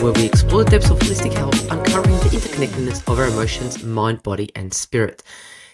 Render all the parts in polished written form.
where we explore the depths of holistic health, uncovering the interconnectedness of our emotions, mind, body, and spirit.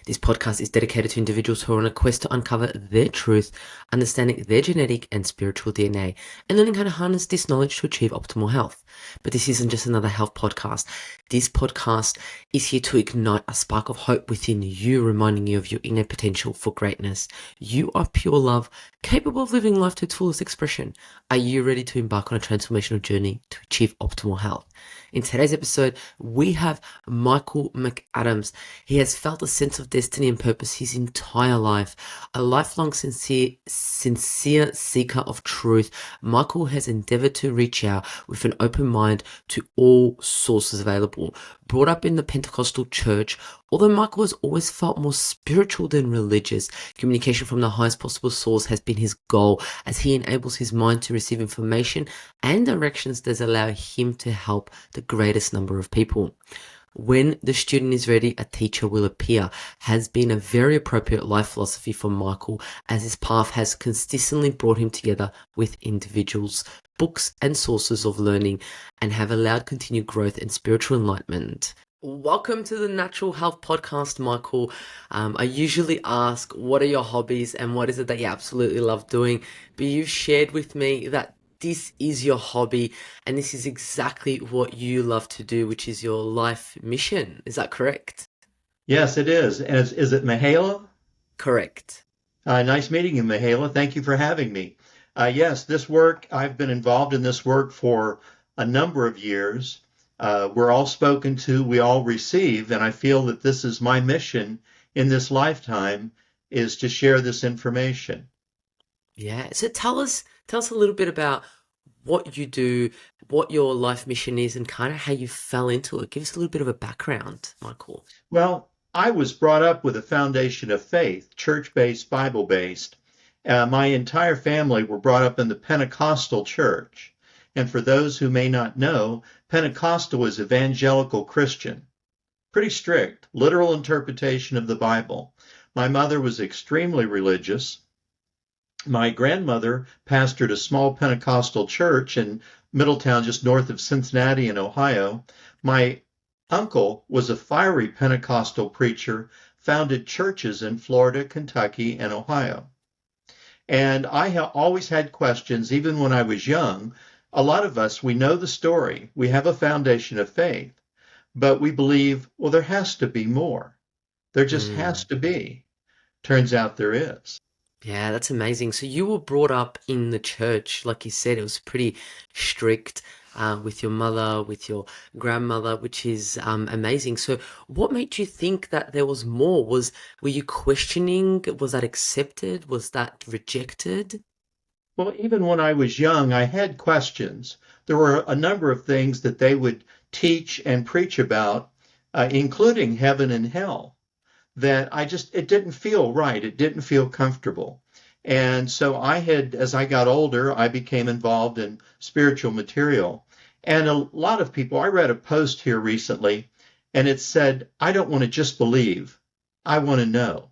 This podcast is dedicated to individuals who are on a quest to uncover their truth, understanding their genetic and spiritual DNA, and learning how to harness this knowledge to achieve optimal health. But this isn't just another health podcast. This podcast is here to ignite a spark of hope within you, reminding you of your inner potential for greatness. You are pure love, capable of living life to its fullest expression. Are you ready to embark on a transformational journey to achieve optimal health? In today's episode, we have Michael McAdams. He has felt a sense of destiny and purpose his entire life. A lifelong sincere seeker of truth, Michael has endeavored to reach out with an open mind to all sources available. Brought up in the Pentecostal church, although Michael has always felt more spiritual than religious, communication from the highest possible source has been his goal as he enables his mind to receive information and directions that allow him to help the greatest number of people. When the student is ready, a teacher will appear has been a very appropriate life philosophy for Michael, as his path has consistently brought him together with individuals, books and sources of learning, and have allowed continued growth and spiritual enlightenment. Welcome to the Natural Health Podcast, Michael. I usually ask, what are your hobbies and what is it that you absolutely love doing? But you've shared with me that this is your hobby and this is exactly what you love to do, which is your life mission. Is that correct? Yes, it is. And is it Mihaela? Correct. Nice meeting you, Mihaela. Thank you for having me. Yes, this work, I've been involved in this work for a number of years. We're all spoken to, we all receive, and I feel that this is my mission in this lifetime, is to share this information. Yeah. So tell us a little bit about what you do, what your life mission is, and kind of how you fell into it. Give us a little bit of a background, Michael. Well, I was brought up with a foundation of faith, church-based, Bible-based. My entire family were brought up in the Pentecostal church. And for those who may not know, Pentecostal is evangelical Christian. Pretty strict, literal interpretation of the Bible. My mother was extremely religious. My grandmother pastored a small Pentecostal church in Middletown, just north of Cincinnati in Ohio. My uncle was a fiery Pentecostal preacher, founded churches in Florida, Kentucky, and Ohio. And I always had questions, even when I was young. A lot of us, we know the story. We have a foundation of faith, but we believe, well, there has to be more. There just has to be. Turns out there is. Yeah, that's amazing. So you were brought up in the church, like you said, it was pretty strict with your mother, with your grandmother, which is amazing. So what made you think that there was more? Were you questioning? Was that accepted? Was that rejected? Well, even when I was young, I had questions. There were a number of things that they would teach and preach about, including heaven and hell, that it didn't feel right. It didn't feel comfortable. And so as I got older, I became involved in spiritual material. And a lot of people, I read a post here recently, and it said, I don't want to just believe, I want to know.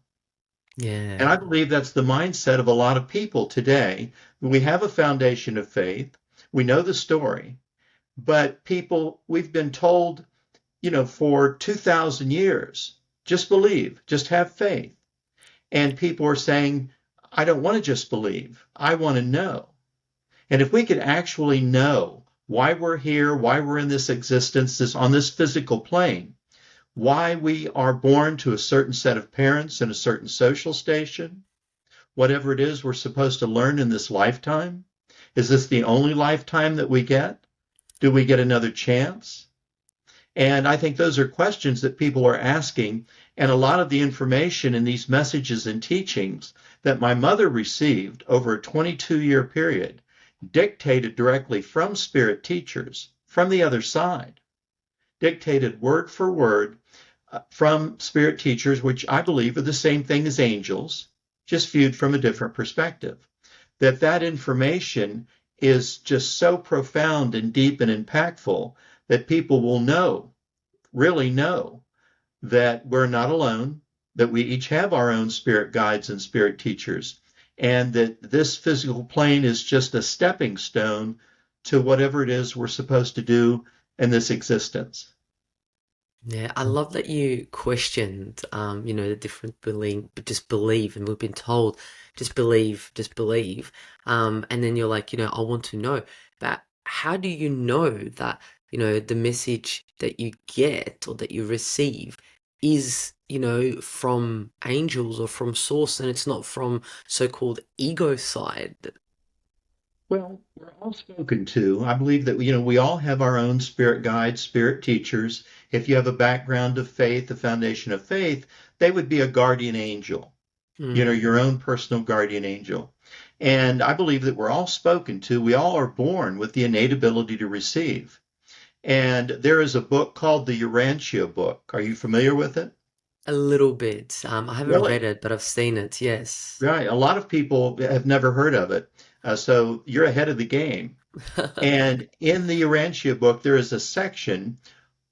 Yeah. And I believe that's the mindset of a lot of people today. We have a foundation of faith. We know the story. But we've been told, for 2,000 years, just believe, just have faith. And people are saying, I don't want to just believe. I want to know. And if we could actually know why we're here, why we're in this existence, on this physical plane, why we are born to a certain set of parents in a certain social station, whatever it is we're supposed to learn in this lifetime. Is this the only lifetime that we get? Do we get another chance? And I think those are questions that people are asking. And a lot of the information in these messages and teachings that my mother received over a 22-year period, dictated directly from spirit teachers, from the other side, dictated word for word from spirit teachers, which I believe are the same thing as angels, just viewed from a different perspective. That information is just so profound and deep and impactful that people will really know that we're not alone, that we each have our own spirit guides and spirit teachers, and that this physical plane is just a stepping stone to whatever it is we're supposed to do in this existence. Yeah, I love that you questioned, the different belief, but just believe, and we've been told, just believe, and then you're like, I want to know, but how do you know that, the message that you get or that you receive is, from angels or from source, and it's not from so-called ego side? Well, we're all spoken to. I believe that, we all have our own spirit guides, spirit teachers. If you have a background of faith, the foundation of faith, they would be a guardian angel, Mm, your own personal guardian angel. And I believe that we're all spoken to. We all are born with the innate ability to receive. And there is a book called the Urantia book. Are you familiar with it? a little bit. I haven't read Really? it, but I've seen it. Yes. Right. A lot of people have never heard of it. So you're ahead of the game. And in the Urantia book, there is a section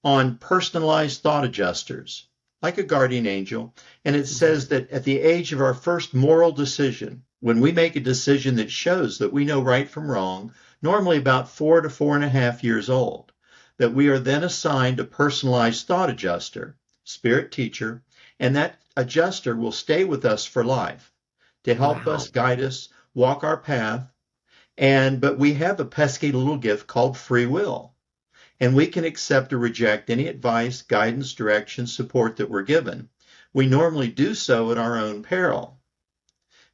on personalized thought adjusters, like a guardian angel. And it says that at the age of our first moral decision, when we make a decision that shows that we know right from wrong, normally about 4 to 4.5 years old, that we are then assigned a personalized thought adjuster, spirit teacher, and that adjuster will stay with us for life to help us, Wow. guide us, walk our path. But we have a pesky little gift called free will. And we can accept or reject any advice, guidance, direction, support that we're given. We normally do so at our own peril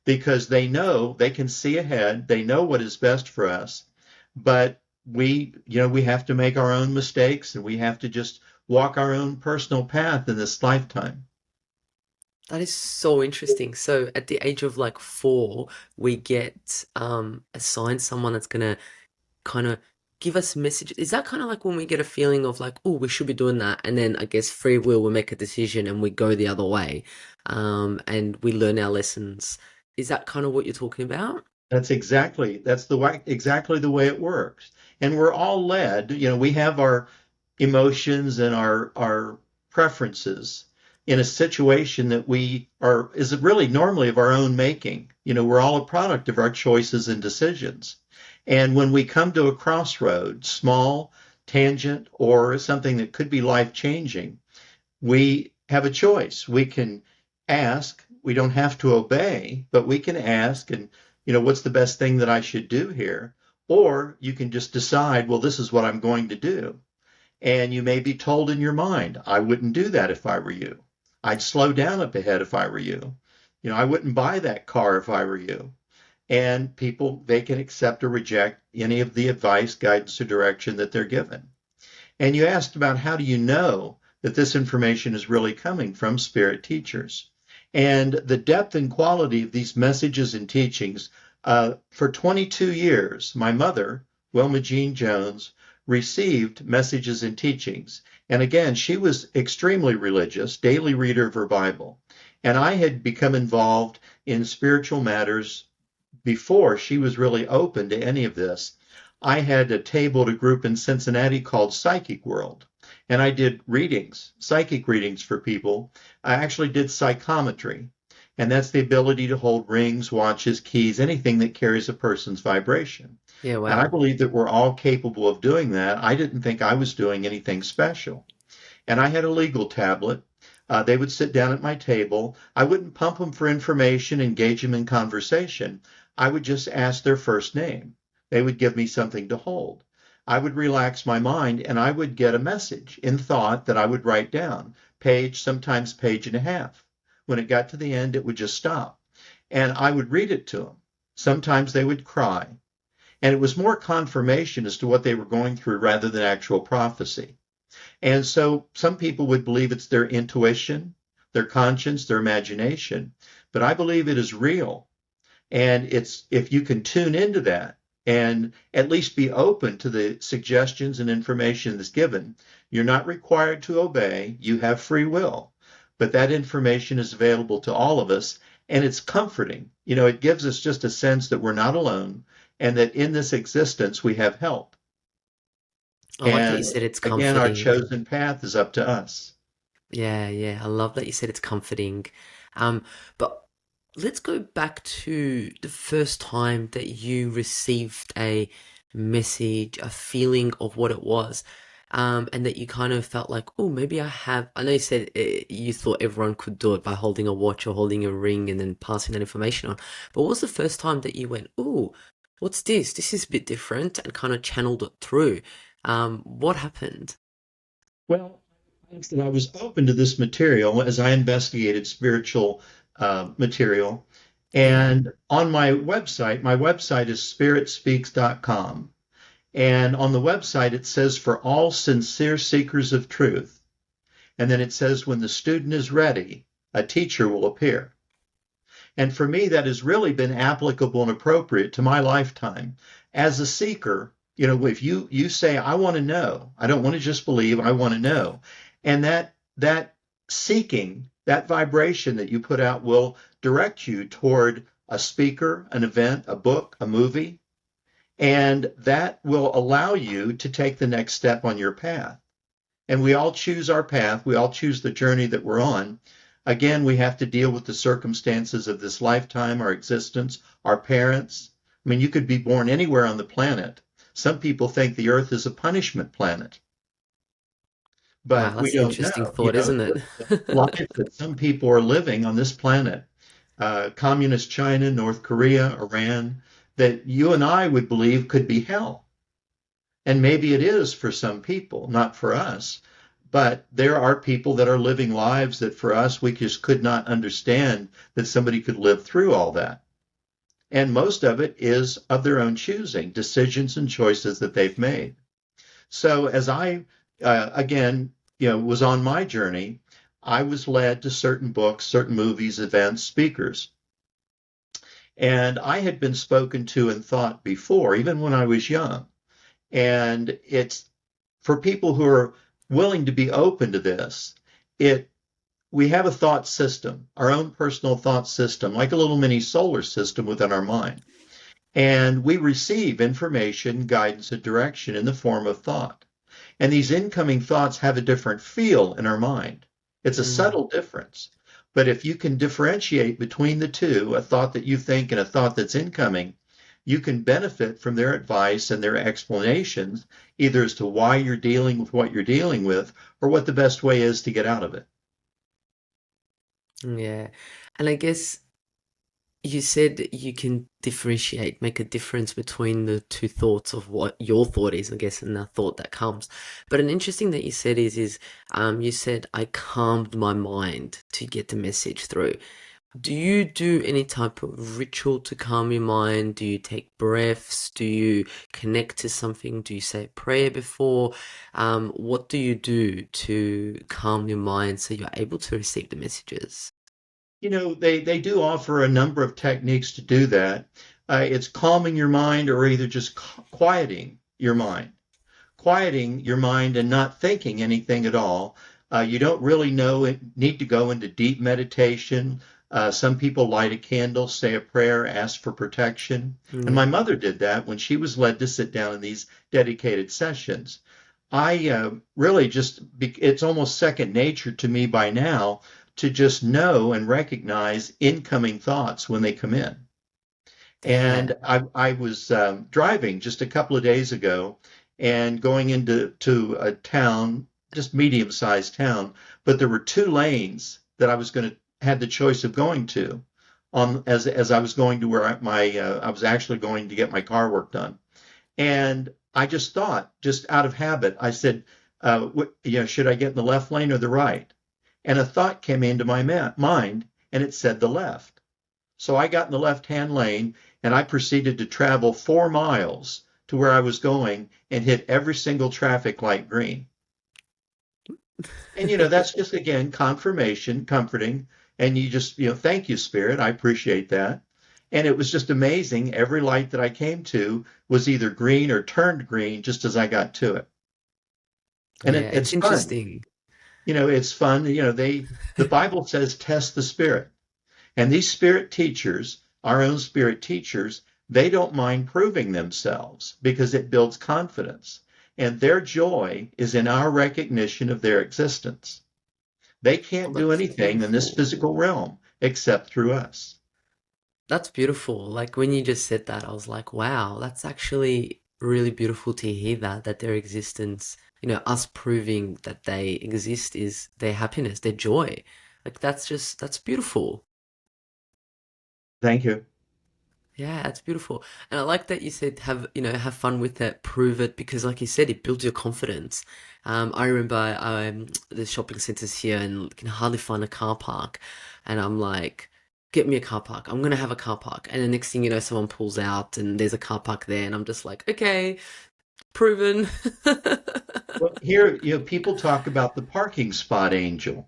because they know they can see ahead, they know what is best for us, but we have to make our own mistakes and we have to just walk our own personal path in this lifetime. That is so interesting. So at the age of like 4, we get assigned someone that's gonna kind of give us messages. Is that kind of like when we get a feeling of like, oh, we should be doing that, and then I guess free will will make a decision and we go the other way, and we learn our lessons. Is that kind of what you're talking about? That's the way exactly the way it works. And we're all led, we have our emotions and our preferences in a situation that we are is really normally of our own making. We're all a product of our choices and decisions. And when we come to a crossroad, small, tangent, or something that could be life changing, we have a choice. We can ask, we don't have to obey, but we can ask and, what's the best thing that I should do here? Or you can just decide, well, this is what I'm going to do. And you may be told in your mind, I wouldn't do that if I were you. I'd slow down up ahead if I were you. I wouldn't buy that car if I were you. And people, they can accept or reject any of the advice, guidance, or direction that they're given. And you asked about how do you know that this information is really coming from spirit teachers? And the depth and quality of these messages and teachings. For 22 years, my mother, Wilma Jean Jones, received messages and teachings. And again, she was extremely religious, daily reader of her Bible. And I had become involved in spiritual matters before she was really open to any of this. I had a tabled a group in Cincinnati called Psychic World, and I did readings, psychic readings for people. I actually did psychometry, and that's the ability to hold rings, watches, keys, anything that carries a person's vibration. Yeah, And I wow. believe that we're all capable of doing that. I didn't think I was doing anything special. And I had a legal tablet. They would sit down at my table. I wouldn't pump them for information, engage them in conversation. I would just ask their first name. They would give me something to hold. I would relax my mind and I would get a message in thought that I would write down, page, sometimes page and a half. When it got to the end, it would just stop. And I would read it to them. Sometimes they would cry. And it was more confirmation as to what they were going through rather than actual prophecy. And so some people would believe it's their intuition, their conscience, their imagination, but I believe it is real. And it's if you can tune into that and at least be open to the suggestions and information that's given, you're not required to obey. You have free will, but that information is available to all of us and it's comforting. It gives us just a sense that we're not alone and that in this existence we have help. I like that you And said it's again, our comforting. chosen path is up to us. Yeah, yeah. I love that you said it's comforting. But let's go back to the first time that you received a message, a feeling of what it was. And that you kind of felt like, oh, maybe I have. I know you said you thought everyone could do it by holding a watch or holding a ring and then passing that information on. But what was the first time that you went, oh, what's this? This is a bit different, and kind of channeled it through? What happened? Well, I was open to this material as I investigated spiritual material. Yeah. And on my website is spiritspeaks.com. And on the website, it says, for all sincere seekers of truth. And then it says, when the student is ready, a teacher will appear. And for me, that has really been applicable and appropriate to my lifetime. As a seeker, if you say, I want to know, I don't want to just believe, I want to know. And that seeking, that vibration that you put out will direct you toward a speaker, an event, a book, a movie, and that will allow you to take the next step on your path. And we all choose our path. We all choose the journey that we're on. Again, we have to deal with the circumstances of this lifetime, our existence, our parents. I mean, you could be born anywhere on the planet. Some people think the Earth is a punishment planet, Wow, but we that's an don't interesting know. thought, isn't The it? life that some people are living on this planet, communist China, North Korea, Iran, that you and I would believe could be hell. And maybe it is for some people, not for us. But there are people that are living lives that for us, we just could not understand that somebody could live through all that. And most of it is of their own choosing, decisions and choices that they've made. So as I, again, was on my journey, I was led to certain books, certain movies, events, speakers. And I had been spoken to and thought before, even when I was young. And it's for people who are willing to be open to this. It We have a thought system, our own personal thought system, like a little mini solar system within our mind. And we receive information, guidance, and direction in the form of thought. And these incoming thoughts have a different feel in our mind. It's a Mm, subtle difference. But if you can differentiate between the two, a thought that you think and a thought that's incoming, you can benefit from their advice and their explanations, either as to why you're dealing with what you're dealing with or what the best way is to get out of it. yeah. And I guess you said that you can differentiate, make a difference between the two thoughts of what your thought is, I guess, and the thought that comes. But an interesting that you said is you said I calmed my mind to get the message through. Do you do any type of ritual to calm your mind? Do you take breaths? Do you connect to something? Do you say a prayer before? What do you do to calm your mind so you're able to receive the messages? They do offer a number of techniques to do that. It's calming your mind or either just quieting your mind. Quieting your mind and not thinking anything at all. You don't really need to go into deep meditation. Some people light a candle, say a prayer, ask for protection. And my Yeah. mother did that when she was led to sit down in these dedicated sessions. Really it's almost second nature to me by now to just know and recognize incoming thoughts when they come in. Yeah. And I was driving just a couple of days ago and going to a town, just medium-sized town, but there were two lanes that I was going to had the choice of going to on as I was going to where I was actually going to get my car work done. And I just thought, just out of habit, I said, should I get in the left lane or the right? And a thought came into my mind, and it said the left. So I got in the left-hand lane, and I proceeded to travel 4 miles to where I was going and hit every single traffic light green. And that's just again confirmation, comforting, and you just thank you, Spirit, I appreciate that. And it was just amazing. Every light that I came to was either green or turned green just as I got to it. And Yeah, it's it's fun. interesting. It's fun. The Bible says test the spirit. And these spirit teachers, our own spirit teachers, they don't mind proving themselves because it builds confidence. And their joy is in our recognition of their existence. They Oh, can't do that's anything in this beautiful. physical realm except through us. That's beautiful. Like when you just said that, I was like, wow, that's actually really beautiful to hear that their existence, us proving that they exist is their happiness, their joy. Like that's beautiful. Thank you. Yeah, it's beautiful. And I like that you said have fun with it, prove it, because like you said, it builds your confidence. I remember the shopping centers here and can hardly find a car park. And I'm like, get me a car park. I'm gonna have a car park. And the next thing you know, someone pulls out and there's a car park there, and I'm just like, okay, proven. Well, here, people talk about the parking spot angel.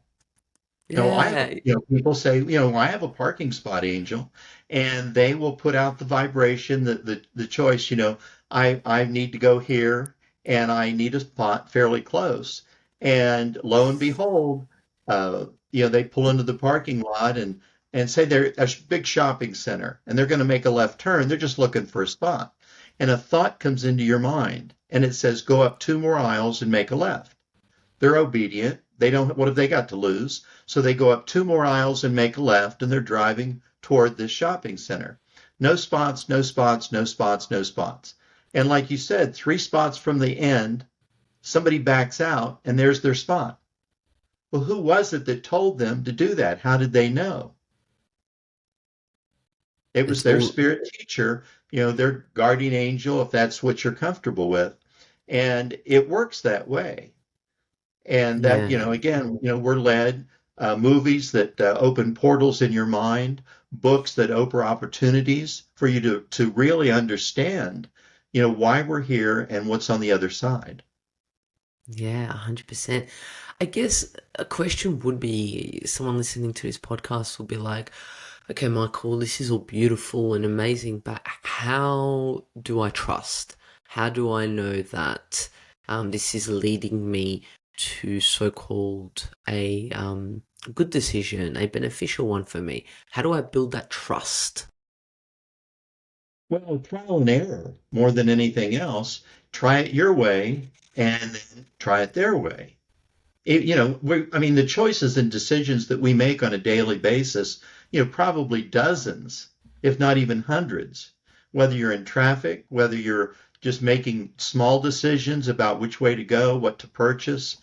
Yeah. People say, I have a parking spot angel, and they will put out the vibration, the choice, I need to go here and I need a spot fairly close. And lo and behold, they pull into the parking lot and say they're a big shopping center and they're going to make a left turn. They're just looking for a spot. And a thought comes into your mind and it says, go up 2 more aisles and make a left. They're obedient. They don't, what have they got to lose? So they go up 2 more aisles and make a left, and they're driving toward this shopping center. No spots, no spots, no spots, no spots. And like you said, 3 spots from the end, somebody backs out, and there's their spot. Well, who was it that told them to do that? How did they know? It was It's their all spirit teacher, their guardian angel, if that's what you're comfortable with. And it works that way. And that, yeah. again, we're led movies that open portals in your mind, books that open opportunities for you to really understand, why we're here and what's on the other side. Yeah, 100%. I guess a question would be someone listening to this podcast will be like, okay, Michael, this is all beautiful and amazing, but how do I trust? How do I know that this is leading me to so-called a good decision, a beneficial one for me? How do I build that trust? Well, trial and error more than anything else. Try it your way and then try it their way. The choices and decisions that we make on a daily basis, probably dozens, if not even hundreds, whether you're in traffic, whether you're just making small decisions about which way to go, what to purchase,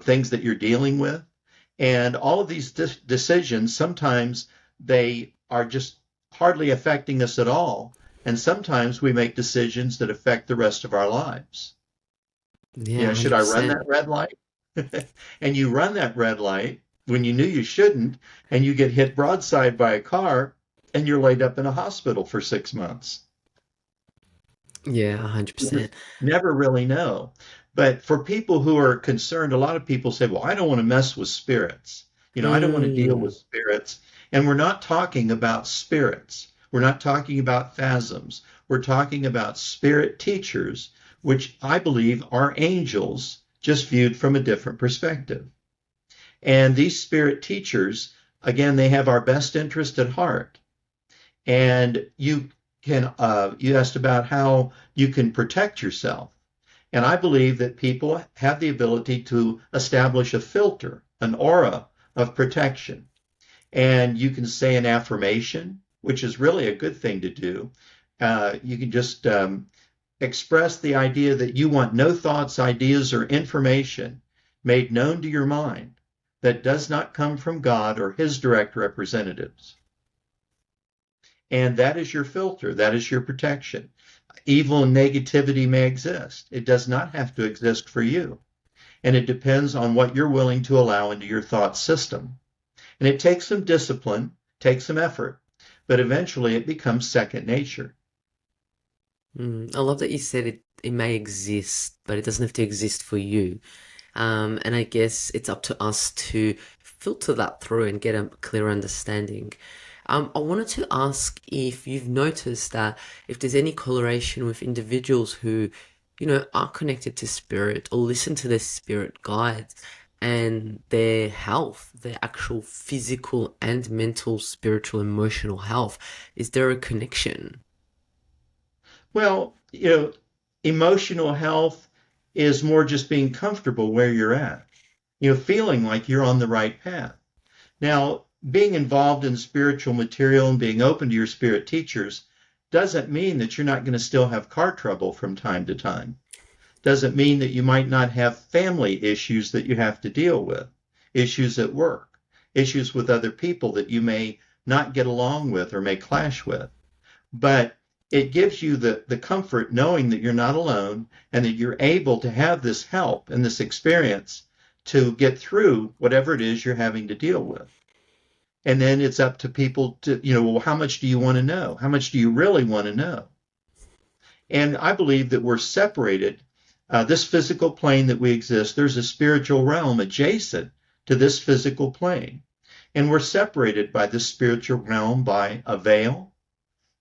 things that you're dealing with. And all of these decisions, sometimes they are just hardly affecting us at all. And sometimes we make decisions that affect the rest of our lives. Yeah, Should I run 100%. that red light? And you run that red light when you knew you shouldn't, and you get hit broadside by a car, and you're laid up in a hospital for 6 months. Yeah, You 100%. just never really know. But for people who are concerned, a lot of people say, well, I don't want to mess with spirits. I don't want to deal with Mm, spirits. And we're not talking about spirits. We're not talking about phasms. We're talking about spirit teachers, which I believe are angels, just viewed from a different perspective. And these spirit teachers, again, they have our best interest at heart. And you asked about how you can protect yourself. And I believe that people have the ability to establish a filter, an aura of protection. And you can say an affirmation, which is really a good thing to do. You can just express the idea that you want no thoughts, ideas, or information made known to your mind that does not come from God or his direct representatives. And that is your filter, that is your protection. Evil and negativity may exist. It does not have to exist for you. And it depends on what you're willing to allow into your thought system. And it takes some discipline, takes some effort, but eventually it becomes second nature. I love that you said it may exist, but it doesn't have to exist for you. And I guess it's up to us to filter that through and get a clear understanding. I wanted to ask if you've noticed that if there's any correlation with individuals who, are connected to spirit or listen to their spirit guides and their health, their actual physical and mental, spiritual, emotional health. Is there a connection? Well, emotional health is more just being comfortable where you're at, feeling like you're on the right path. Now, being involved in spiritual material and being open to your spirit teachers doesn't mean that you're not going to still have car trouble from time to time. Doesn't mean that you might not have family issues that you have to deal with, issues at work, issues with other people that you may not get along with or may clash with. But it gives you the comfort knowing that you're not alone and that you're able to have this help and this experience to get through whatever it is you're having to deal with. And then it's up to people to, well, how much do you want to know? How much do you really want to know? And I believe that we're separated. This physical plane that we exist, there's a spiritual realm adjacent to this physical plane. And we're separated by this spiritual realm by a veil,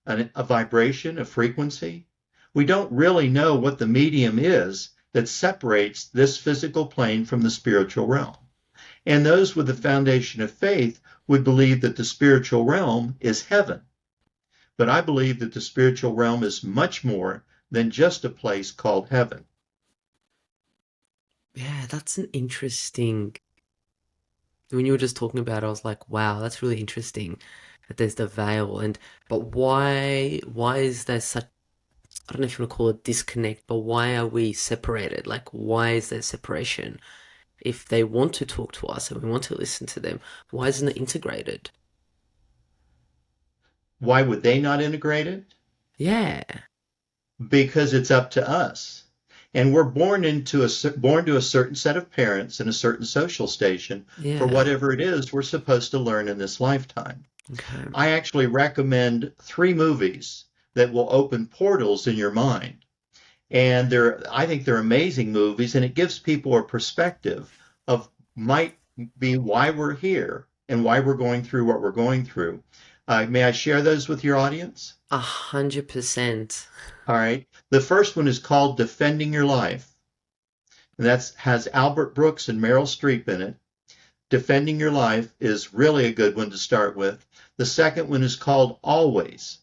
a vibration, a frequency. We don't really know what the medium is that separates this physical plane from the spiritual realm. And those with the foundation of faith would believe that the spiritual realm is heaven. But I believe that the spiritual realm is much more than just a place called heaven. Yeah, that's an interesting. When you were just talking about it, I was like, wow, that's really interesting that there's the veil. But why is there such, I don't know if you want to call it disconnect, but why are we separated? Like, why is there separation? If they want to talk to us and we want to listen to them, why isn't it integrated? Why would they not integrate it? Yeah. Because it's up to us. And we're born to a certain set of parents in a certain social station for whatever it is we're supposed to learn in this lifetime. Okay. I actually recommend 3 movies that will open portals in your mind. And I think they're amazing movies, and it gives people a perspective of might be why we're here and why we're going through what we're going through. May I share those with your audience? 100%. All right. The first one is called Defending Your Life. And that has Albert Brooks and Meryl Streep in it. Defending Your Life is really a good one to start with. The second one is called Always,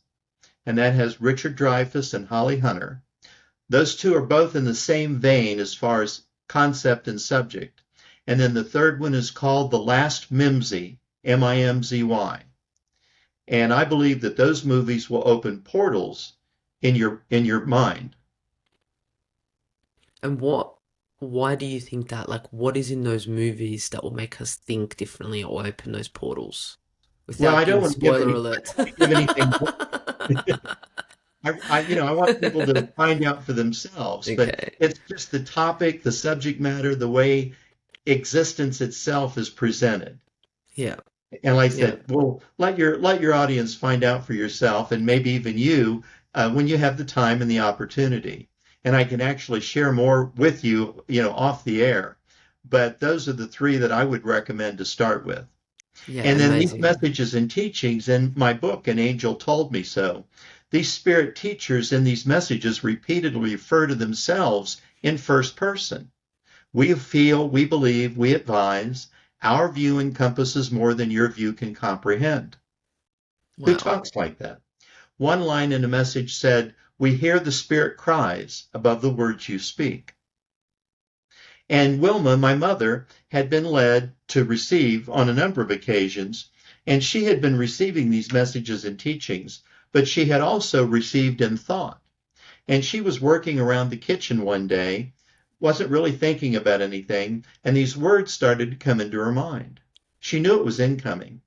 and that has Richard Dreyfuss and Holly Hunter. Those two are both in the same vein as far as concept and subject. And then the third one is called The Last Mimsy, M-I-M-Z-Y. And I believe that those movies will open portals in your mind. And why do you think that? Like, what is in those movies that will make us think differently or open those portals? Well, I don't want to give anything. I want people to find out for themselves. Okay. But it's just the topic, the subject matter, the way existence itself is presented. Yeah. And like I said, well, let your audience find out for yourself, and maybe even you, when you have the time and the opportunity. And I can actually share more with you, off the air. But those are the 3 that I would recommend to start with. Yeah, and then amazing. These messages and teachings in my book, An Angel Told Me So, these spirit teachers in these messages repeatedly refer to themselves in first person. We feel, we believe, we advise. Our view encompasses more than your view can comprehend. Wow. Who talks like that? One line in a message said, "We hear the spirit cries above the words you speak." And Wilma, my mother, had been led to receive on a number of occasions, and she had been receiving these messages and teachings, but she had also received in thought. And she was working around the kitchen one day, wasn't really thinking about anything, and these words started to come into her mind. She knew it was incoming,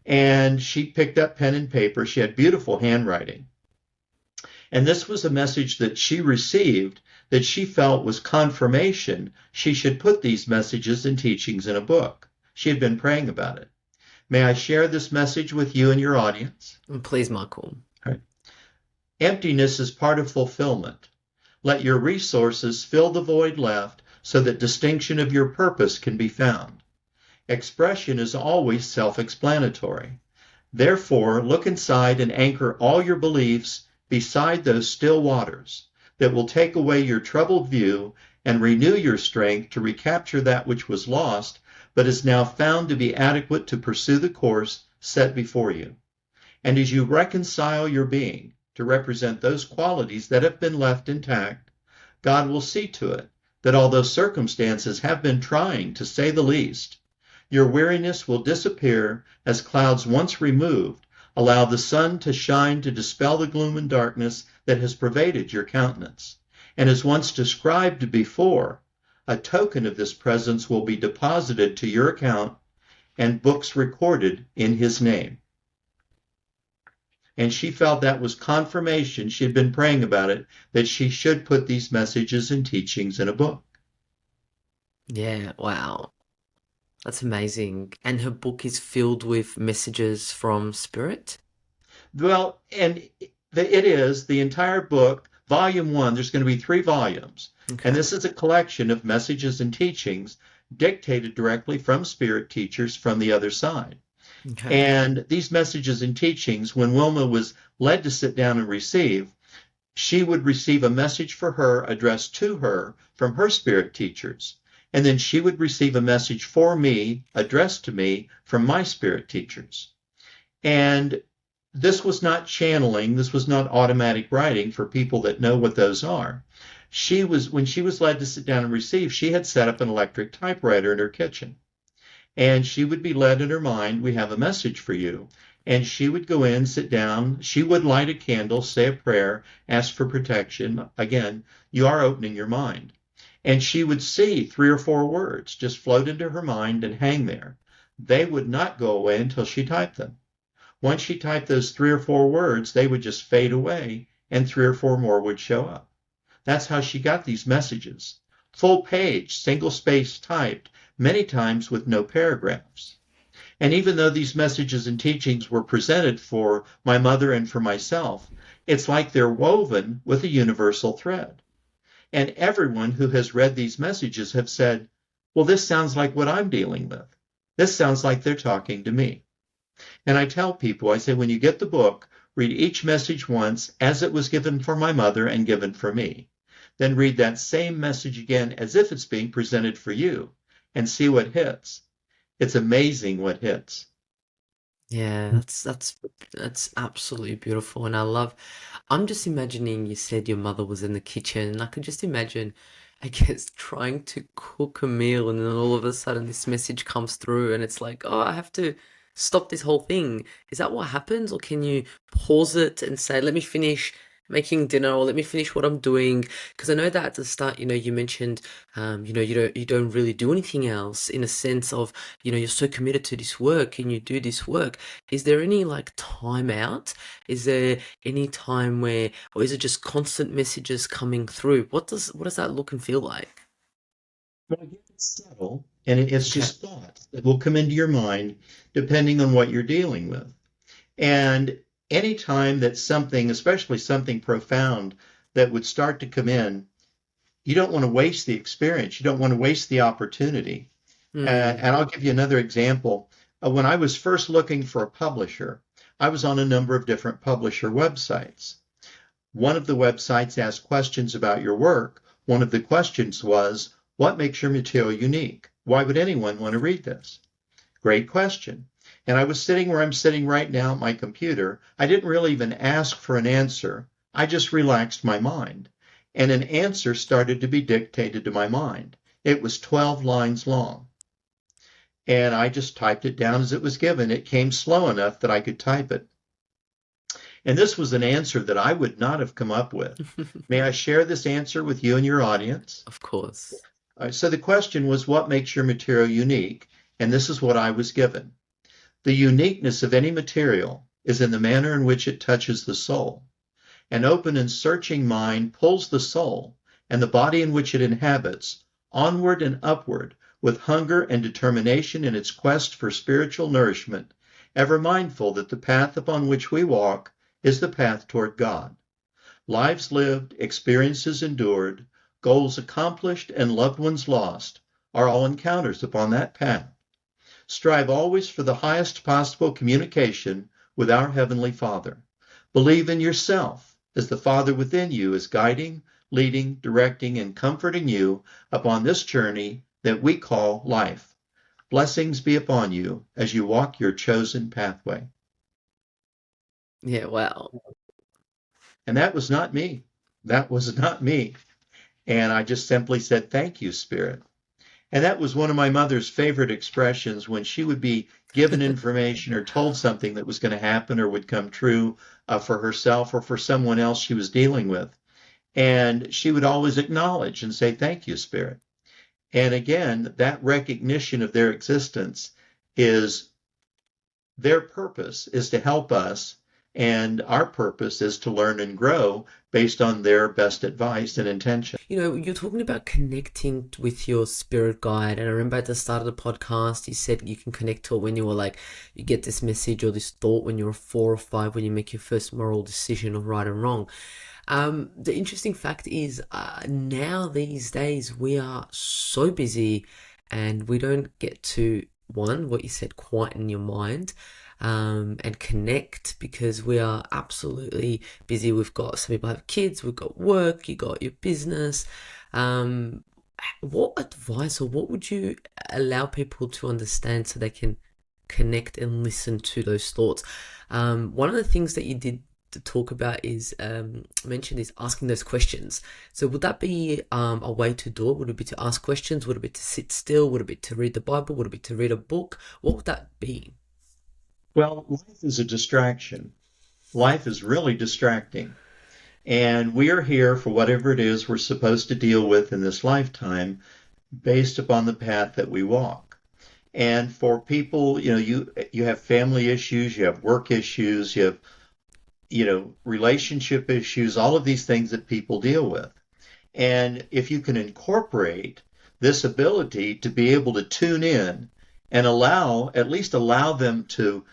and she picked up pen and paper. She had beautiful handwriting. And this was a message that she received that she felt was confirmation she should put these messages and teachings in a book. She had been praying about it. May I share this message with you and your audience? Please, Michael. All right. Emptiness is part of fulfillment. Let your resources fill the void left so that distinction of your purpose can be found. Expression is always self-explanatory. Therefore, look inside and anchor all your beliefs beside those still waters that will take away your troubled view and renew your strength to recapture that which was lost, but is now found to be adequate to pursue the course set before you. And as you reconcile your being to represent those qualities that have been left intact, God will see to it that although circumstances have been trying, to say the least, your weariness will disappear as clouds once removed Allow the sun to shine to dispel the gloom and darkness that has pervaded your countenance. And as once described before, a token of this presence will be deposited to your account and books recorded in his name. And she felt that was confirmation. She had been praying about it, that she should put these messages and teachings in a book. Yeah, wow. That's amazing. And her book is filled with messages from Spirit? Well, and it is the entire book, volume one. There's going to be 3 volumes. Okay. And this is a collection of messages and teachings dictated directly from spirit teachers from the other side. Okay. And these messages and teachings, when Wilma was led to sit down and receive, she would receive a message for her addressed to her from her spirit teachers. And then she would receive a message for me, addressed to me from my spirit teachers. And this was not channeling. This was not automatic writing for people that know what those are. When she was led to sit down and receive, she had set up an electric typewriter in her kitchen. And she would be led in her mind, we have a message for you. And she would go in, sit down. She would light a candle, say a prayer, ask for protection. Again, you are opening your mind. And she would see 3 or 4 words just float into her mind and hang there. They would not go away until she typed them. Once she typed those 3 or 4 words, they would just fade away and 3 or 4 more would show up. That's how she got these messages. Full page, single space typed, many times with no paragraphs. And even though these messages and teachings were presented for my mother and for myself, it's like they're woven with a universal thread. And everyone who has read these messages have said, well, this sounds like what I'm dealing with. This sounds like they're talking to me. And I tell people, I say, when you get the book, read each message once as it was given for my mother and given for me. Then read that same message again as if it's being presented for you and see what hits. It's amazing what hits. Yeah, that's absolutely beautiful. And I'm just imagining you said your mother was in the kitchen, and I could just imagine, I guess, trying to cook a meal, and then all of a sudden this message comes through, and it's like, oh, I have to stop this whole thing. Is that what happens? Or can you pause it and say, let me finish making dinner, or let me finish what I'm doing? Because I know that at the start, you mentioned, you don't really do anything else, in a sense of, you're so committed to this work and you do this work. Is there any like time out? Is there any time where, or is it just constant messages coming through? What does that look and feel like? Well, again, it's subtle, and it's Okay. just thoughts that will come into your mind depending on what you're dealing with. And anytime that something, especially something profound, that would start to come in, you don't want to waste the experience. You don't want to waste the opportunity. Hmm. And I'll give you another example. When I was first looking for a publisher, I was on a number of different publisher websites. One of the websites asked questions about your work. One of the questions was, what makes your material unique? Why would anyone want to read this? Great question. And I was sitting where I'm sitting right now at my computer. I didn't really even ask for an answer. I just relaxed my mind. And an answer started to be dictated to my mind. It was 12 lines long. And I just typed it down as it was given. It came slow enough that I could type it. And this was an answer that I would not have come up with. May I share this answer with you and your audience? Of course. So the question was, what makes your material unique? And this is what I was given. The uniqueness of any material is in the manner in which it touches the soul. An open and searching mind pulls the soul and the body in which it inhabits onward and upward with hunger and determination in its quest for spiritual nourishment, ever mindful that the path upon which we walk is the path toward God. Lives lived, experiences endured, goals accomplished, and loved ones lost are all encounters upon that path. Strive always for the highest possible communication with our Heavenly Father. Believe in yourself as the Father within you is guiding, leading, directing, and comforting you upon this journey that we call life. Blessings be upon you as you walk your chosen pathway. Yeah, wow. And that was not me. That was not me. And I just simply said, thank you, Spirit. And that was one of my mother's favorite expressions when she would be given information or told something that was going to happen or would come true for herself or for someone else she was dealing with. And she would always acknowledge and say, "Thank you, Spirit." And again, that recognition of their existence is their purpose is to help us, and our purpose is to learn and grow based on their best advice and intention. You're talking about connecting with your spirit guide, and I remember at the start of the podcast, you said you can connect to it when you were like, you get this message or this thought when you're 4 or 5, when you make your first moral decision of right and wrong. The interesting fact is, now these days we are so busy, and we don't get to one, what you said, quieten your mind, and connect, because we are absolutely busy. We've got, some people have kids, we've got work, you got your business. Um, what advice, or what would you allow people to understand so they can connect and listen to those thoughts? One of the things that you did to talk about is, mentioned, is asking those questions. So would that be a way to do it? Would it be to ask questions? Would it be to sit still? Would it be to read the Bible? Would it be to read a book? What would that be? Well, life is a distraction. Life is really distracting. And we are here for whatever it is we're supposed to deal with in this lifetime based upon the path that we walk. And for people, you have family issues, you have work issues, you have, relationship issues, all of these things that people deal with. And if you can incorporate this ability to be able to tune in and at least allow them to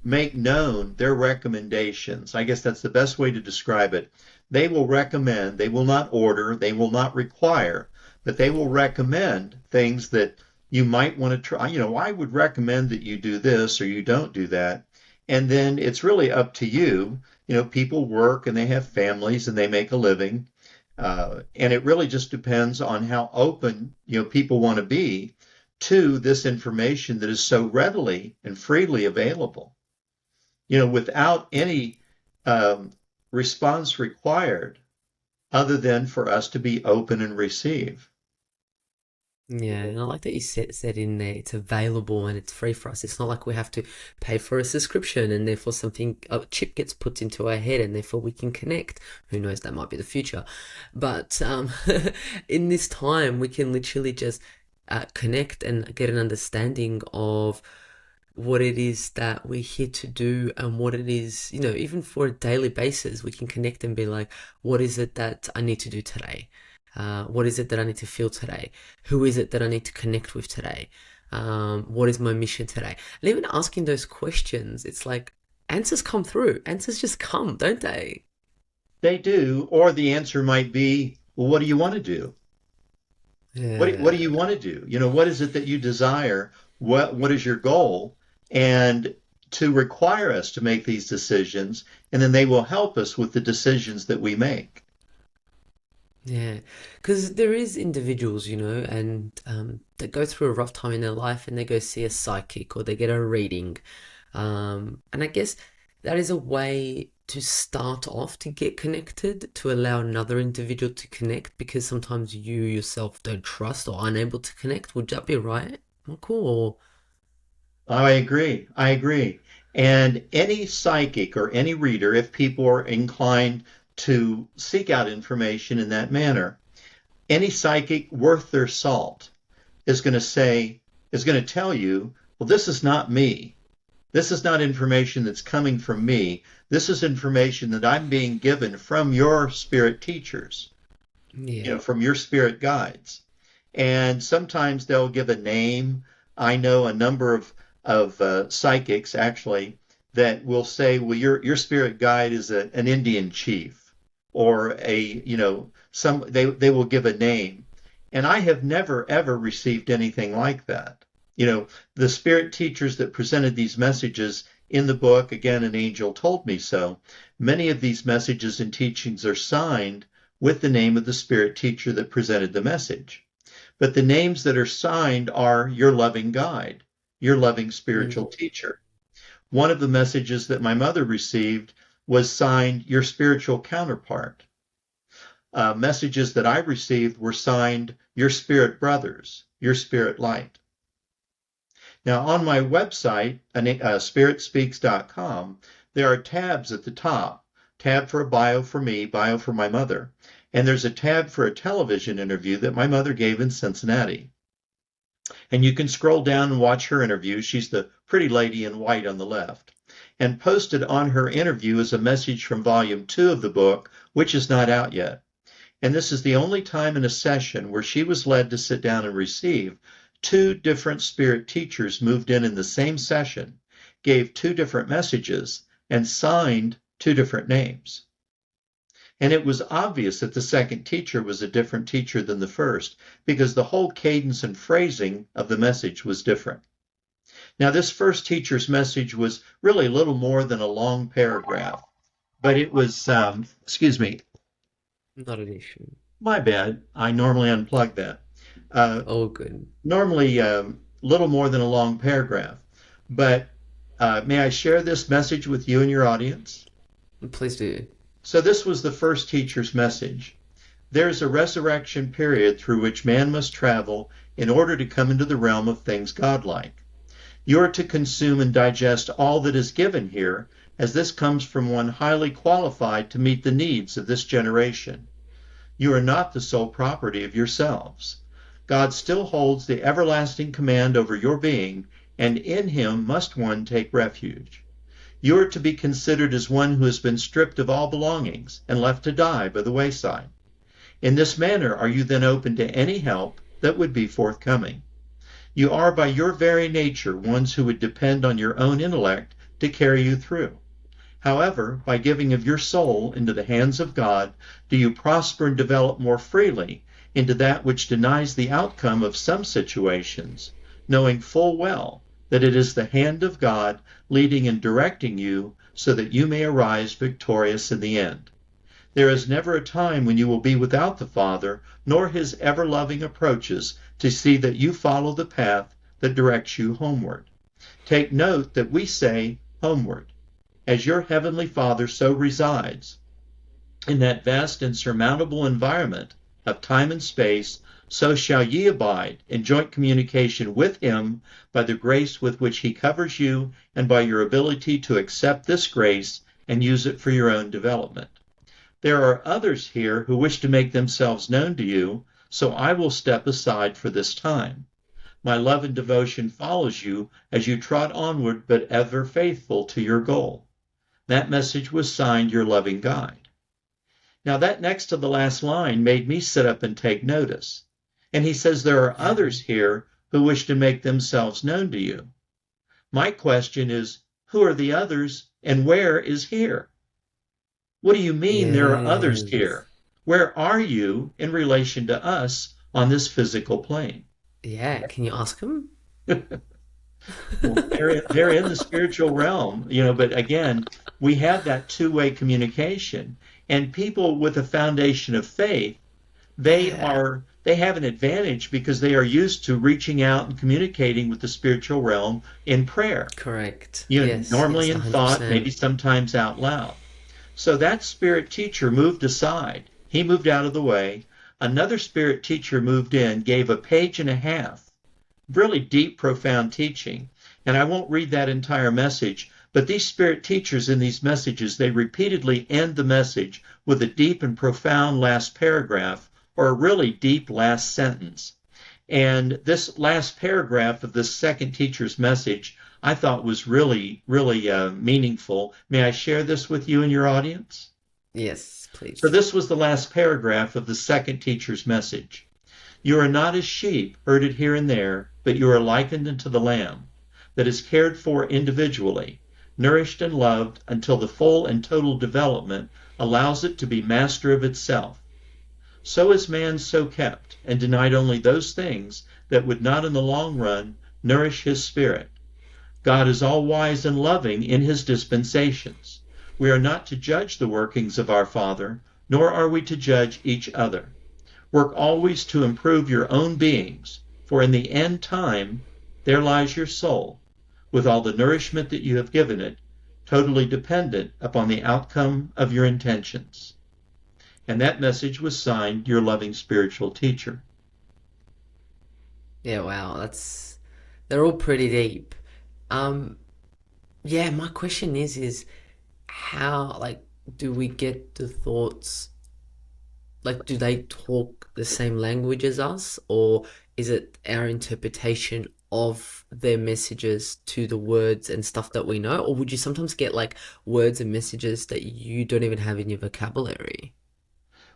make known their recommendations. I guess that's the best way to describe it. They will recommend, they will not order, they will not require, but they will recommend things that you might want to try. I would recommend that you do this or you don't do that. And then it's really up to you. People work and they have families and they make a living. And it really just depends on how open, people want to be to this information that is so readily and freely available, without any response required other than for us to be open and receive. Yeah, and I like that you said in there it's available and it's free for us. It's not like we have to pay for a subscription, and therefore a chip gets put into our head and therefore we can connect. Who knows, that might be the future. But in this time, we can literally just connect and get an understanding of what it is that we're here to do, and what it is, even for a daily basis, we can connect and be like, what is it that I need to do today? What is it that I need to feel today? Who is it that I need to connect with today? What is my mission today? And even asking those questions, it's like answers come through. Answers just come, don't they? They do, or the answer might be, well, what do you want to do? What do Yeah. you want to do? What is it that you desire? What is your goal? And to require us to make these decisions, and then they will help us with the decisions that we make. Yeah, because there is individuals, and that go through a rough time in their life, and they go see a psychic or they get a reading. And I guess that is a way to start off to get connected, to allow another individual to connect, because sometimes you yourself don't trust or unable to connect. Would that be right, Michael? Or I agree. I agree. And any psychic or any reader, if people are inclined to seek out information in that manner, any psychic worth their salt is going to tell you, well, this is not me. This is not information that's coming from me. This is information that I'm being given from your spirit teachers, yeah. from your spirit guides. And sometimes they'll give a name. I know a number of psychics actually that will say, well, your spirit guide is an Indian chief, or they will give a name. And I have never ever received anything like that. The spirit teachers that presented these messages in the book, again, an angel told me so. Many of these messages and teachings are signed with the name of the spirit teacher that presented the message. But the names that are signed are your loving guide, your loving spiritual Mm. teacher. One of the messages that my mother received was signed your spiritual counterpart. Messages that I received were signed your spirit brothers, your spirit light. Now, on my website, spiritspeaks.com, there are tabs at the top. Tab for a bio for me, bio for my mother. And there's a tab for a television interview that my mother gave in Cincinnati. And you can scroll down and watch her interview. She's the pretty lady in white on the left. And posted on her interview is a message from volume 2 of the book, which is not out yet. And this is the only time in a session where she was led to sit down and receive. 2 different spirit teachers moved in the same session, gave 2 different messages, and signed 2 different names. And it was obvious that the second teacher was a different teacher than the first, because the whole cadence and phrasing of the message was different. Now, this first teacher's message was really little more than a long paragraph, but it was, excuse me. Not an issue. My bad. I normally unplug that. Oh, good. Normally, little more than a long paragraph. But may I share this message with you and your audience? Please do. So this was the first teacher's message. There is a resurrection period through which man must travel in order to come into the realm of things godlike. You are to consume and digest all that is given here, as this comes from one highly qualified to meet the needs of this generation. You are not the sole property of yourselves. God still holds the everlasting command over your being, and in him must one take refuge. You are to be considered as one who has been stripped of all belongings and left to die by the wayside. In this manner are you then open to any help that would be forthcoming. You are by your very nature ones who would depend on your own intellect to carry you through. However, by giving of your soul into the hands of God, do you prosper and develop more freely into that which denies the outcome of some situations, knowing full well that it is the hand of God leading and directing you so that you may arise victorious in the end. There is never a time when you will be without the Father, nor his ever-loving approaches to see that you follow the path that directs you homeward. Take note that we say homeward, as your heavenly Father so resides in that vast and surmountable environment of time and space, so shall ye abide in joint communication with him by the grace with which he covers you and by your ability to accept this grace and use it for your own development. There are others here who wish to make themselves known to you, so I will step aside for this time. My love and devotion follows you as you trot onward, but ever faithful to your goal. That message was signed your loving guide. Now that next to the last line made me sit up and take notice. And he says there are others here who wish to make themselves known to you. My question is, who are the others and where is here? What do you mean there are others here? Where are you in relation to us on this physical plane? Yeah, can you ask him? Well, they're in the spiritual realm, but again, we have that two-way communication. And people with a foundation of faith, they have an advantage because they are used to reaching out and communicating with the spiritual realm in prayer. Correct. Normally yes, in thought, 100%. maybe sometimes out loud. So that spirit teacher moved aside. He moved out of the way. Another spirit teacher moved in, gave a page and a half, really deep, profound teaching. And I won't read that entire message, but these spirit teachers in these messages, they repeatedly end the message with a deep and profound last paragraph or a really deep last sentence. And this last paragraph of this second teacher's message, I thought was really, really meaningful. May I share this with you and your audience? Yes, please. So this was the last paragraph of the second teacher's message. You are not as sheep herded here and there, but you are likened unto the lamb that is cared for individually, nourished and loved until the full and total development allows it to be master of itself. So is man so kept and denied only those things that would not in the long run nourish his spirit. God is all wise and loving in his dispensations. We are not to judge the workings of our Father, nor are we to judge each other. Work always to improve your own beings, for in the end time there lies your soul, with all the nourishment that you have given it, totally dependent upon the outcome of your intentions. And that message was signed your loving spiritual teacher. Yeah, wow, They're all pretty deep. Um, yeah, my question is how, like, do we get the thoughts? Like, do they talk the same language as us, or is it our interpretation of their messages to the words and stuff that we know? Or would you sometimes get like words and messages that you don't even have in your vocabulary?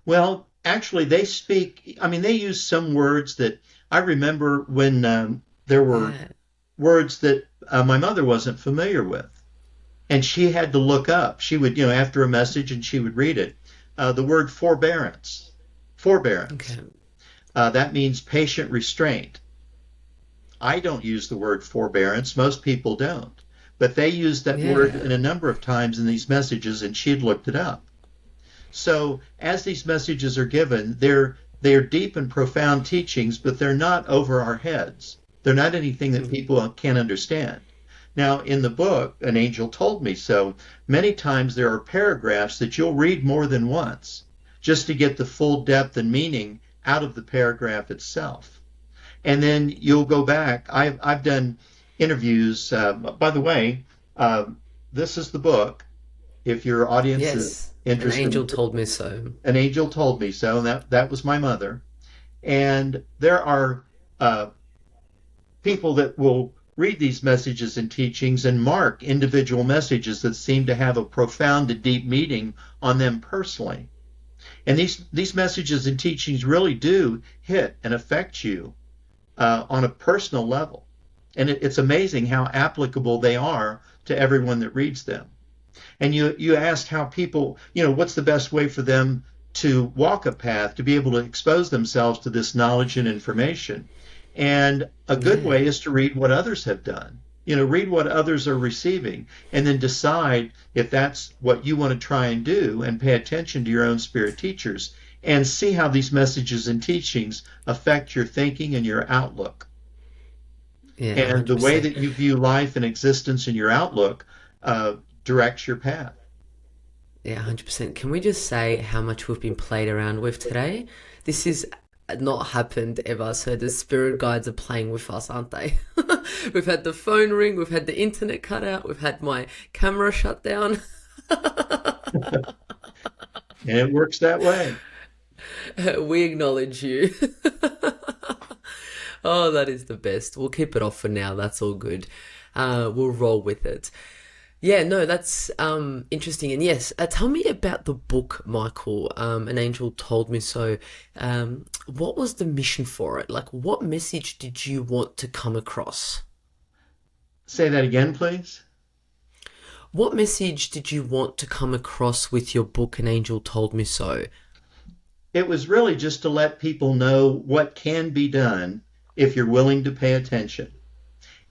Well, actually, they speak, I mean, they use some words that I remember when there were Yeah. words that my mother wasn't familiar with. And she had to look up. She would, after a message, and she would read it. The word forbearance, forbearance. Okay. That means patient restraint. I don't use the word forbearance. Most people don't. But they use that word Yeah. in a number of times in these messages, and she had looked it up. So as these messages are given, they're deep and profound teachings, but they're not over our heads. They're not anything that Mhm. people can't understand. Now, in the book, An Angel Told Me So, many times there are paragraphs that you'll read more than once just to get the full depth and meaning out of the paragraph itself. And then you'll go back. I've done interviews. By the way, uh, this is the book. If your audience is Yes. An interested, angel told me so. An Angel Told Me So, and that was my mother. And there are people that will read these messages and teachings and mark individual messages that seem to have a profound and deep meaning on them personally. And these messages and teachings really do hit and affect you on a personal level. And it's amazing how applicable they are to everyone that reads them. And you asked how people, what's the best way for them to walk a path, to be able to expose themselves to this knowledge and information. And a good Yeah. way is to read what others have done. Read what others are receiving and then decide if that's what you want to try and do, and pay attention to your own spirit teachers and see how these messages and teachings affect your thinking and your outlook. Yeah, And the way 100%. that you view life and existence and your outlook directs your path. Yeah, 100%. Can we just say how much we've been played around with today? This is not happened ever, so the spirit guides are playing with us, aren't they? We've had the phone ring, we've had the internet cut out, we've had my camera shut down. And it works that way. We acknowledge you. Oh, that is the best. We'll keep it off for now. That's all good. We'll roll with it. Yeah, no, that's interesting. And yes, tell me about the book, Michael. An angel told me so. What was the mission for it? Like, what message did you want to come across? Say that again, please. What message did you want to come across with your book, An Angel Told Me So? It was really just to let people know what can be done if you're willing to pay attention,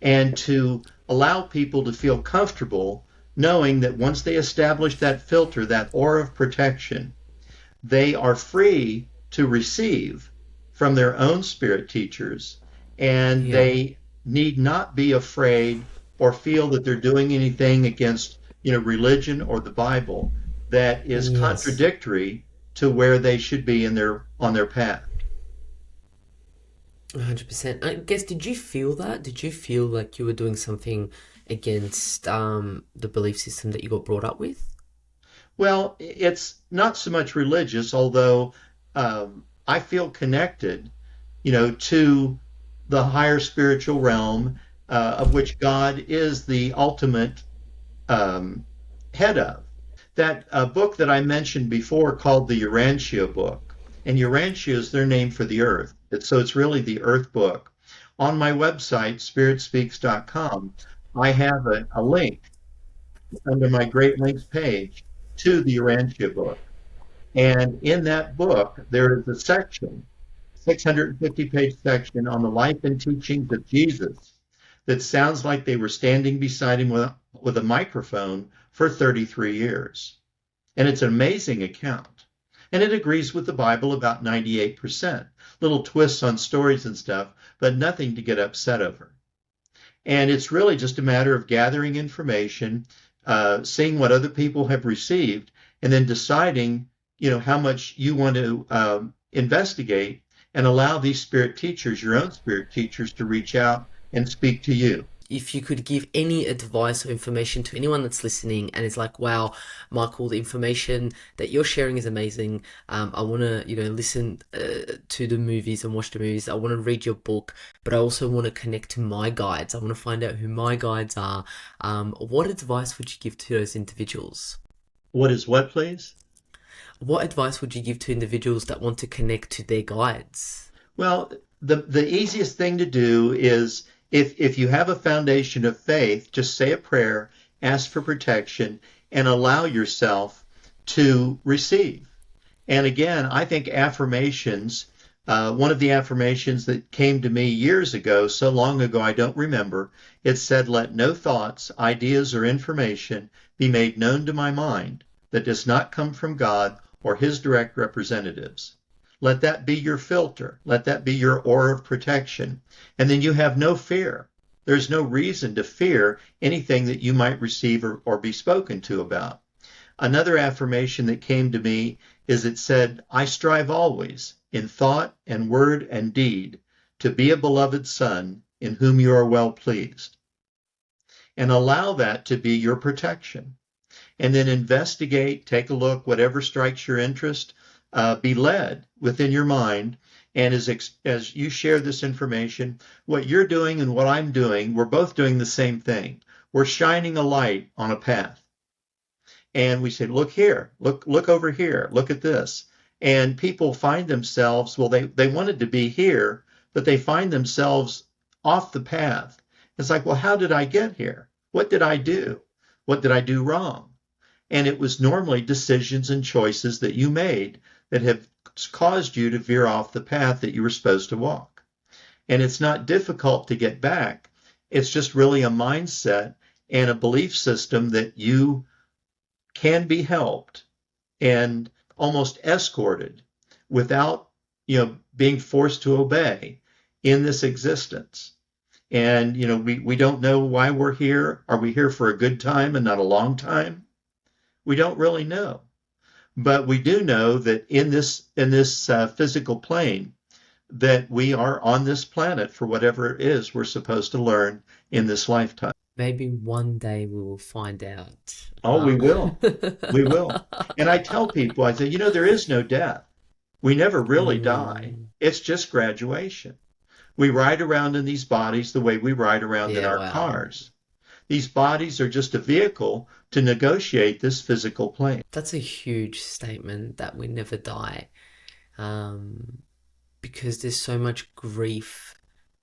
and to allow people to feel comfortable knowing that once they establish that filter, that aura of protection, they are free to receive from their own spirit teachers, and Yeah. they need not be afraid or feel that they're doing anything against, religion or the Bible that is Yes. contradictory to where they should be in their on their path. 100%. I guess, did you feel that? Did you feel like you were doing something against the belief system that you got brought up with? Well, it's not so much religious, although I feel connected, to the higher spiritual realm, of which God is the ultimate um, head of. That book that I mentioned before, called the Urantia book, and Urantia is their name for the earth. So it's really the earth book. On my website, spiritspeaks.com, I have a link under my Great Links page to the Urantia book. And in that book, there is a section, 650-page section on the life and teachings of Jesus, that sounds like they were standing beside him with a microphone for 33 years. And it's an amazing account. And it agrees with the Bible about 98%. Little twists on stories and stuff, but nothing to get upset over. And it's really just a matter of gathering information, seeing what other people have received, and then deciding, how much you want to investigate, and allow these spirit teachers, your own spirit teachers, to reach out and speak to you. If you could give any advice or information to anyone that's listening and is like, wow, Michael, the information that you're sharing is amazing. I want to, listen to the movies and watch the movies. I want to read your book, but I also want to connect to my guides. I want to find out who my guides are. What advice would you give to those individuals? What is what, please? What advice would you give to individuals that want to connect to their guides? Well, the easiest thing to do is if you have a foundation of faith, just say a prayer, ask for protection, and allow yourself to receive. And again, I think affirmations, one of the affirmations that came to me years ago, so long ago I don't remember, it said, let no thoughts, ideas, or information be made known to my mind that does not come from God or his direct representatives. Let that be your filter. Let that be your aura of protection. And then you have no fear. There's no reason to fear anything that you might receive or be spoken to about. Another affirmation that came to me is it said, I strive always, in thought and word and deed, to be a beloved son in whom you are well pleased. And allow that to be your protection. And then investigate, take a look, whatever strikes your interest, be led within your mind. And as you share this information, what you're doing and what I'm doing, we're both doing the same thing. We're shining a light on a path. And we say, look here, look over here, look at this. And people find themselves, well, they wanted to be here, but they find themselves off the path. It's like, well, how did I get here? What did I do? What did I do wrong? And it was normally decisions and choices that you made that have caused you to veer off the path that you were supposed to walk. And it's not difficult to get back. It's just really a mindset and a belief system that you can be helped and almost escorted without, being forced to obey in this existence. And, we don't know why we're here. Are we here for a good time and not a long time? We don't really know. But we do know that in this physical plane, that we are on this planet for whatever it is we're supposed to learn in this lifetime. Maybe one day we will find out. Oh, we will. We will. And I tell people, I say, there is no death. We never really die. It's just graduation. We ride around in these bodies the way we ride around in our cars. These bodies are just a vehicle to negotiate this physical plane. That's a huge statement, that we never die. Because there's so much grief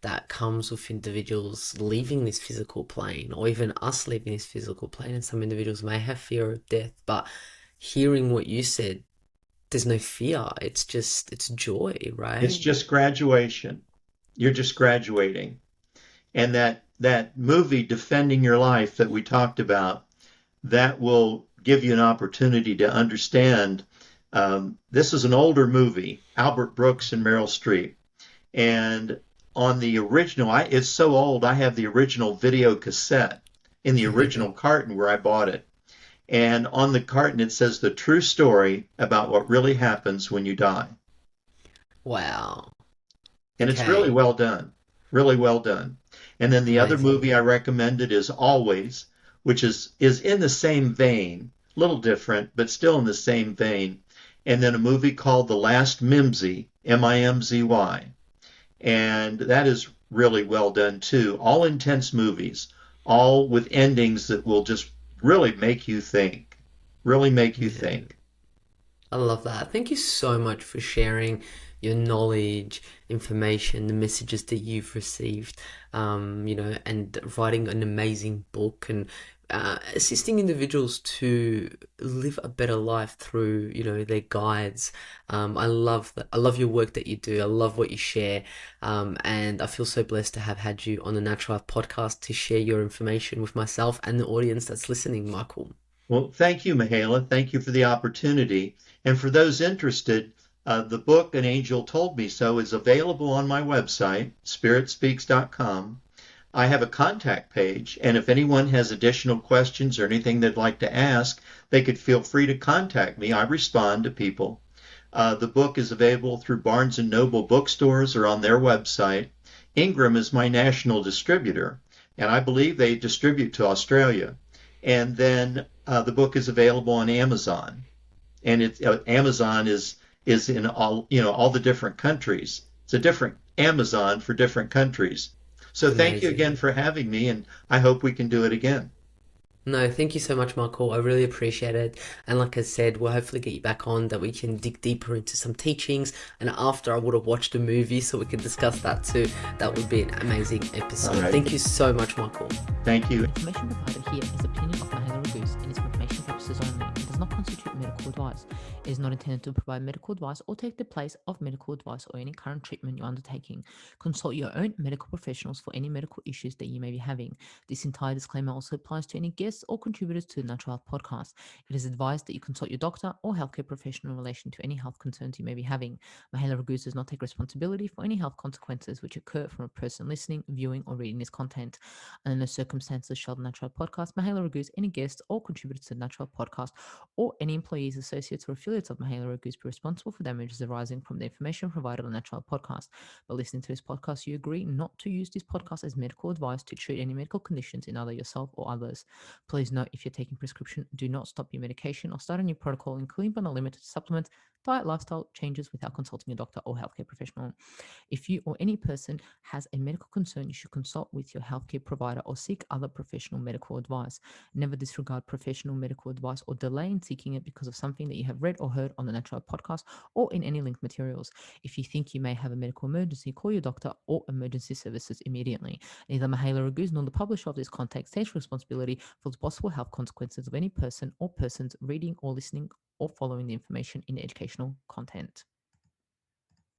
that comes with individuals leaving this physical plane, or even us leaving this physical plane. And some individuals may have fear of death, but hearing what you said, there's no fear. It's joy, right? It's just graduation. You're just graduating. And that movie, Defending Your Life, that we talked about, that will give you an opportunity to understand. This is an older movie, Albert Brooks and Meryl Streep. And on the original, it's so old, I have the original video cassette in the original carton where I bought it. And on the carton, it says the true story about what really happens when you die. Wow. And it's really well done. Really well done. And then the other movie I recommended is Always, which is in the same vein, a little different, but still in the same vein. And then a movie called The Last Mimsy, M-I-M-Z-Y. And that is really well done too. All intense movies, all with endings that will just really make you think. Really make you think. I love that. Thank you so much for sharing your knowledge, information, the messages that you've received, and writing an amazing book and assisting individuals to live a better life through, their guides. I love that. I love your work that you do. I love what you share. And I feel so blessed to have had you on the Natural Life podcast to share your information with myself and the audience that's listening, Michael. Well, thank you, Mihaela. Thank you for the opportunity. And for those interested, the book, An Angel Told Me So, is available on my website, spiritspeaks.com. I have a contact page, and if anyone has additional questions or anything they'd like to ask, they could feel free to contact me. I respond to people. The book is available through Barnes & Noble bookstores or on their website. Ingram is my national distributor, and I believe they distribute to Australia. And then the book is available on Amazon, and Amazon is in all the different countries. It's a different Amazon for different countries. So thank you Amazing. again for having me, and I hope we can do it again. No, thank you so much, Michael. I really appreciate it. And like I said, we'll hopefully get you back on that we can dig deeper into some teachings. And after I would have watched a movie, so we can discuss that too. That would be an amazing All episode. right. Thank you so much, Michael. Thank you. Information provided here is the opinion of Mahela Raguse and is for information purposes only. It does not constitute medical advice. It is not intended to provide medical advice or take the place of medical advice or any current treatment you're undertaking. Consult your own medical professionals for any medical issues that you may be having. This entire disclaimer also applies to any guests or contributors to the Natural Health Podcast. It is advised that you consult your doctor or healthcare professional in relation to any health concerns you may be having. Mahela Raguse does not take responsibility for any health consequences which occur from a person listening, viewing, or reading this content. Under no circumstances shall the Natural Health Podcast, Mahela Raguse, any guests or contributors to the Natural Health Podcast, or any employees, associates, or affiliates of Mahela Raguse be responsible for damages arising from the information provided on the Natural Health Podcast. By listening to this podcast, you agree not to use this podcast as medical advice to treat any medical conditions in either yourself or others. Please note, if you're taking prescription, do not stop your medication or start a new protocol, including but not limited to supplements, diet, lifestyle changes without consulting your doctor or healthcare professional. If you or any person has a medical concern, you should consult with your healthcare provider or seek other professional medical advice. Never disregard professional medical advice or delay in seeking it because of something that you have read or heard on the Natural Health Podcast or in any linked materials. If you think you may have a medical emergency, call your doctor or emergency services immediately. Neither Mahela Raguse nor the publisher of this content takes responsibility for the possible health consequences of any person or persons reading or listening or following the information in educational content.